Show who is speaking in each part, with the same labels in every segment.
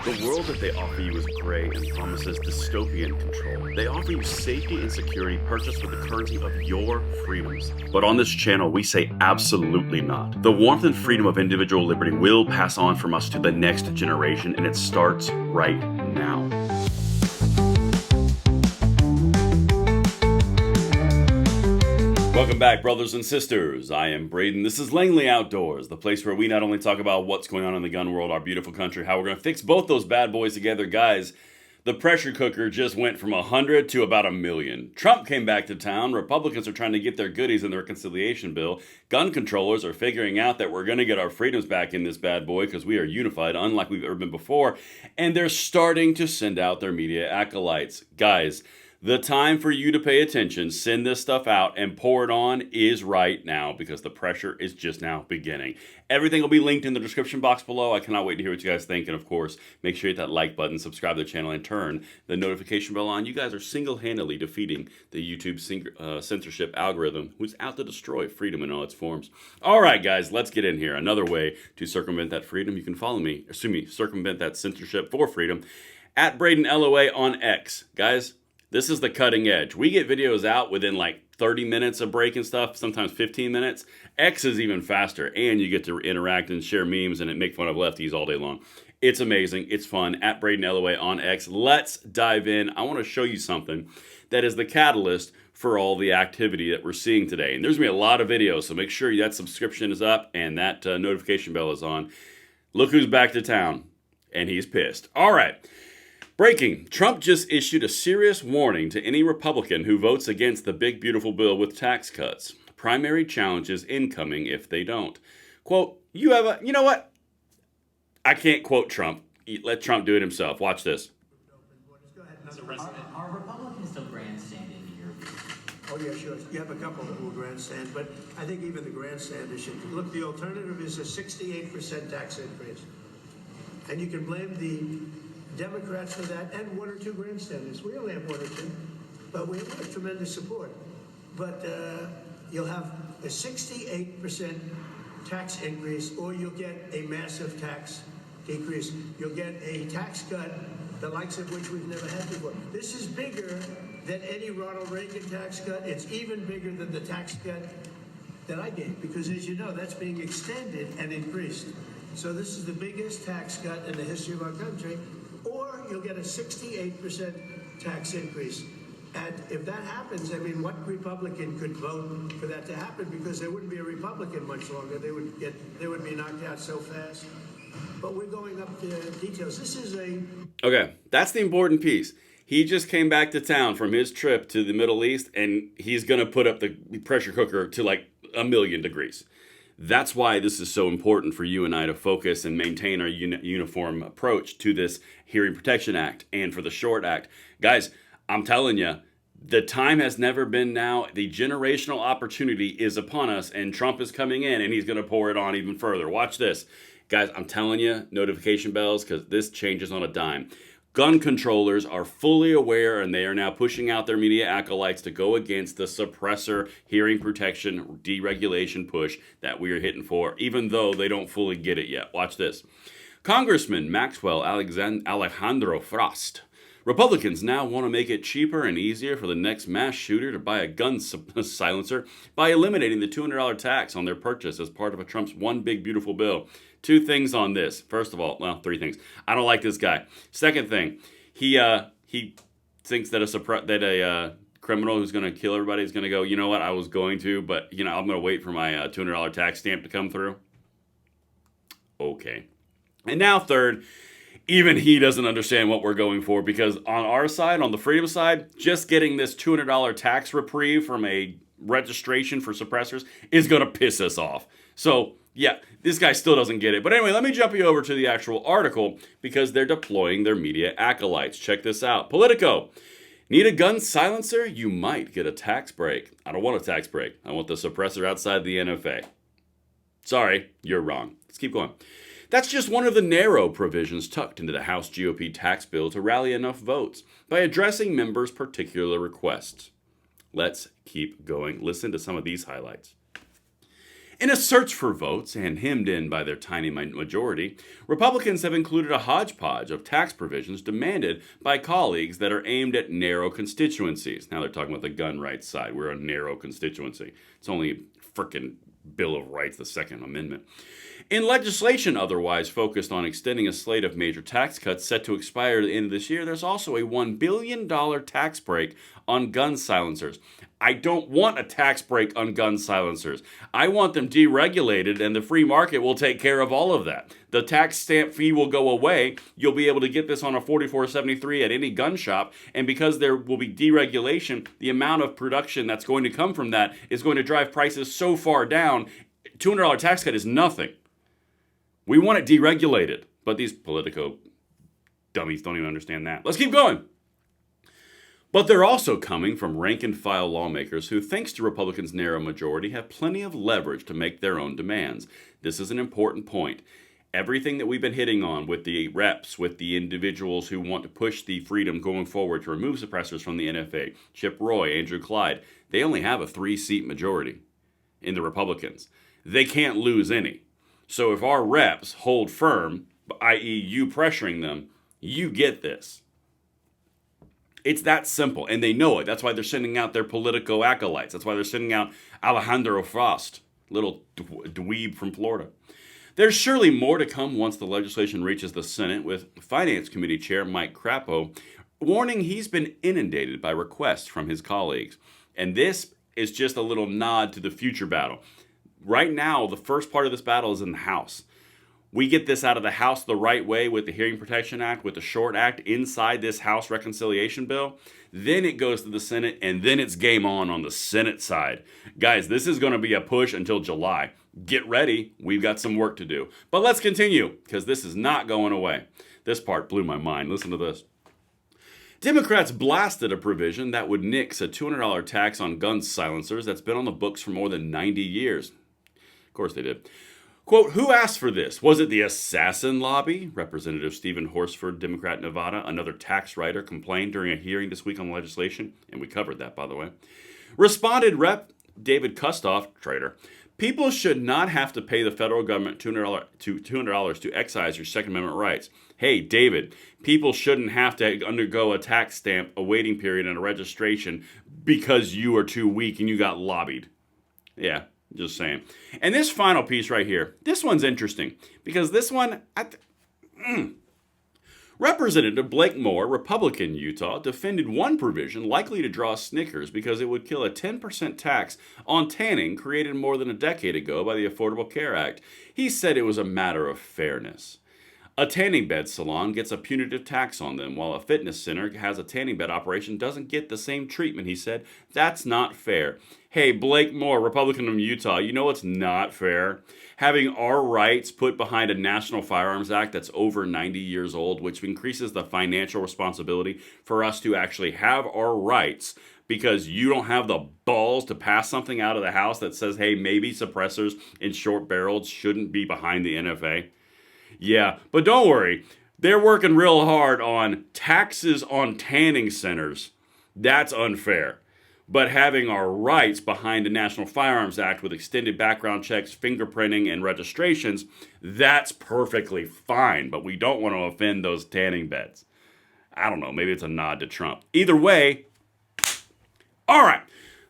Speaker 1: The world that they offer you is gray and promises dystopian control. They offer you safety and security purchased with the currency of your freedoms. But on this channel, we say absolutely not. The warmth and freedom of individual liberty will pass on from us to the next generation, and it starts right now. Welcome back, brothers and sisters. I am Braden. This is Langley Outdoors, the place where we not only talk about what's going on in the gun world, our beautiful country, how we're going to fix both those bad boys together. Guys, the pressure cooker just went from 100 to about 1 million. Trump came back to town. Republicans are trying to get their goodies in the reconciliation bill. Gun controllers are figuring out that we're going to get our freedoms back in this bad boy because we are unified, unlike we've ever been before. And they're starting to send out their media acolytes. Guys, the time for you to pay attention, send this stuff out, and pour it on is right now because the pressure is just now beginning. Everything will be linked in the description box below. I cannot wait to hear what you guys think. And of course, make sure you hit that like button, subscribe to the channel, and turn the notification bell on. You guys are single-handedly defeating the YouTube censorship algorithm who's out to destroy freedom in all its forms. All right, guys, let's get in here. Another way to circumvent that freedom, you can follow me, circumvent that censorship for freedom, at Braden LOA on X. Guys, this is the cutting edge. We get videos out within like 30 minutes of break and stuff, sometimes 15 minutes. X is even faster, and you get to interact and share memes and make fun of lefties all day long. It's amazing. It's fun. At Braden LOA on X. Let's dive in. I want to show you something that is the catalyst for all the activity that we're seeing today. And there's going to be a lot of videos, so make sure that subscription is up and that notification bell is on. Look who's back to town, and he's pissed. All right. Breaking. Trump just issued a serious warning to any Republican who votes against the big, beautiful bill with tax cuts. Primary challenges incoming if they don't. Quote, you know what? I can't quote Trump. Let Trump do it himself. Watch this.
Speaker 2: Are Republicans still grandstanding in your view?
Speaker 3: Oh, yeah, sure. You have a couple that will grandstand, but I think even the grandstanders should. Look, the alternative is a 68% tax increase. And you can blame the Democrats for that, and one or two grandstanders. We only have one or two, but we have tremendous support. But you'll have a 68% tax increase, or you'll get a massive tax decrease. You'll get a tax cut, the likes of which we've never had before. This is bigger than any Ronald Reagan tax cut. It's even bigger than the tax cut that I gave, because as you know, that's being extended and increased. So this is the biggest tax cut in the history of our country. Or you'll get a 68% tax increase. And if that happens, I mean, what Republican could vote for that to happen? Because there wouldn't be a Republican much longer. They would be knocked out so fast. But we're going up to details. This is
Speaker 1: Okay, that's the important piece. He just came back to town from his trip to the Middle East, and he's going to put up the pressure cooker to like 1 million degrees. That's why this is so important for you and I to focus and maintain our uniform approach to this Hearing Protection Act and for the Short Act. Guys, I'm telling you, the time has never been now. The generational opportunity is upon us, and Trump is coming in, and he's going to pour it on even further. Watch this. Guys, I'm telling you, notification bells, because this changes on a dime. Gun controllers are fully aware, and they are now pushing out their media acolytes to go against the suppressor hearing protection deregulation push that we are hitting for, even though they don't fully get it yet. Watch this. Congressman Maxwell Alejandro Frost. Republicans now want to make it cheaper and easier for the next mass shooter to buy a gun silencer by eliminating the $200 tax on their purchase as part of a Trump's one big beautiful bill. Two things on this. First of all, well, three things. I don't like this guy. Second thing, he thinks that a criminal who's going to kill everybody is going to go, you know what, I was going to, but I'm going to wait for my $200 tax stamp to come through. Okay. And now third, even he doesn't understand what we're going for, because on our side, on the freedom side, just getting this $200 tax reprieve from a registration for suppressors is going to piss us off. So, yeah, this guy still doesn't get it. But anyway, let me jump you over to the actual article, because they're deploying their media acolytes. Check this out. Politico. Need a gun silencer? You might get a tax break. I don't want a tax break. I want the suppressor outside the NFA. Sorry, you're wrong. Let's keep going. That's just one of the narrow provisions tucked into the House GOP tax bill to rally enough votes by addressing members' particular requests. Let's keep going. Listen to some of these highlights. In a search for votes, and hemmed in by their tiny majority, Republicans have included a hodgepodge of tax provisions demanded by colleagues that are aimed at narrow constituencies. Now they're talking about the gun rights side. We're a narrow constituency. It's only a frickin' Bill of Rights, the Second Amendment. In legislation otherwise focused on extending a slate of major tax cuts set to expire at the end of this year, there's also a $1 billion tax break on gun silencers. I don't want a tax break on gun silencers. I want them deregulated, and the free market will take care of all of that. The tax stamp fee will go away. You'll be able to get this on a 4473 at any gun shop, and because there will be deregulation, the amount of production that's going to come from that is going to drive prices so far down. $200 tax cut is nothing. We want it deregulated, but these politico dummies don't even understand that. Let's keep going. But they're also coming from rank-and-file lawmakers who, thanks to Republicans' narrow majority, have plenty of leverage to make their own demands. This is an important point. Everything that we've been hitting on with the reps, with the individuals who want to push the freedom going forward to remove suppressors from the NFA, Chip Roy, Andrew Clyde, they only have a 3-seat majority in the Republicans. They can't lose any. So if our reps hold firm, i.e. you pressuring them, you get this. It's that simple, and they know it. That's why they're sending out their politico acolytes. That's why they're sending out Alejandro Frost, little dweeb from Florida. There's surely more to come once the legislation reaches the Senate, with Finance Committee Chair Mike Crapo warning he's been inundated by requests from his colleagues. And this is just a little nod to the future battle. Right now, the first part of this battle is in the House. We get this out of the House the right way with the Hearing Protection Act, with the Short Act inside this House reconciliation bill. Then it goes to the Senate, and then it's game on the Senate side. Guys, this is going to be a push until July. Get ready. We've got some work to do. But let's continue, because this is not going away. This part blew my mind. Listen to this. Democrats blasted a provision that would nix a $200 tax on gun silencers that's been on the books for more than 90 years. Of course they did. Quote, who asked for this? Was it the assassin lobby? Representative Stephen Horsford, Democrat, Nevada, another tax writer, complained during a hearing this week on legislation, and we covered that, by the way. Responded Rep. David Kustoff, traitor. People should not have to pay the federal government $200 to excise your Second Amendment rights. Hey, David, people shouldn't have to undergo a tax stamp, a waiting period, and a registration because you are too weak and you got lobbied. Yeah. Just saying. And this final piece right here, this one's interesting because this one, Representative Blake Moore, Republican Utah, defended one provision likely to draw snickers because it would kill a 10% tax on tanning created more than a decade ago by the Affordable Care Act. He said it was a matter of fairness. A tanning bed salon gets a punitive tax on them, while a fitness center has a tanning bed operation doesn't get the same treatment, he said. That's not fair. Hey, Blake Moore, Republican from Utah, you know what's not fair? Having our rights put behind a National Firearms Act that's over 90 years old, which increases the financial responsibility for us to actually have our rights because you don't have the balls to pass something out of the House that says, hey, maybe suppressors and short barrels shouldn't be behind the NFA. Yeah, but don't worry. They're working real hard on taxes on tanning centers. That's unfair. But having our rights behind the National Firearms Act with extended background checks, fingerprinting, and registrations, that's perfectly fine. But we don't want to offend those tanning beds. I don't know. Maybe it's a nod to Trump. Either way, all right.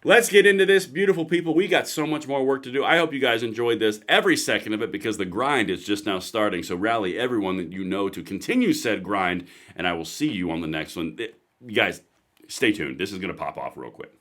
Speaker 1: Let's get into this, beautiful people. We got so much more work to do. I hope you guys enjoyed this, every second of it, because the grind is just now starting. So rally everyone that you know to continue said grind, and I will see you on the next one. You guys, stay tuned. This is going to pop off real quick.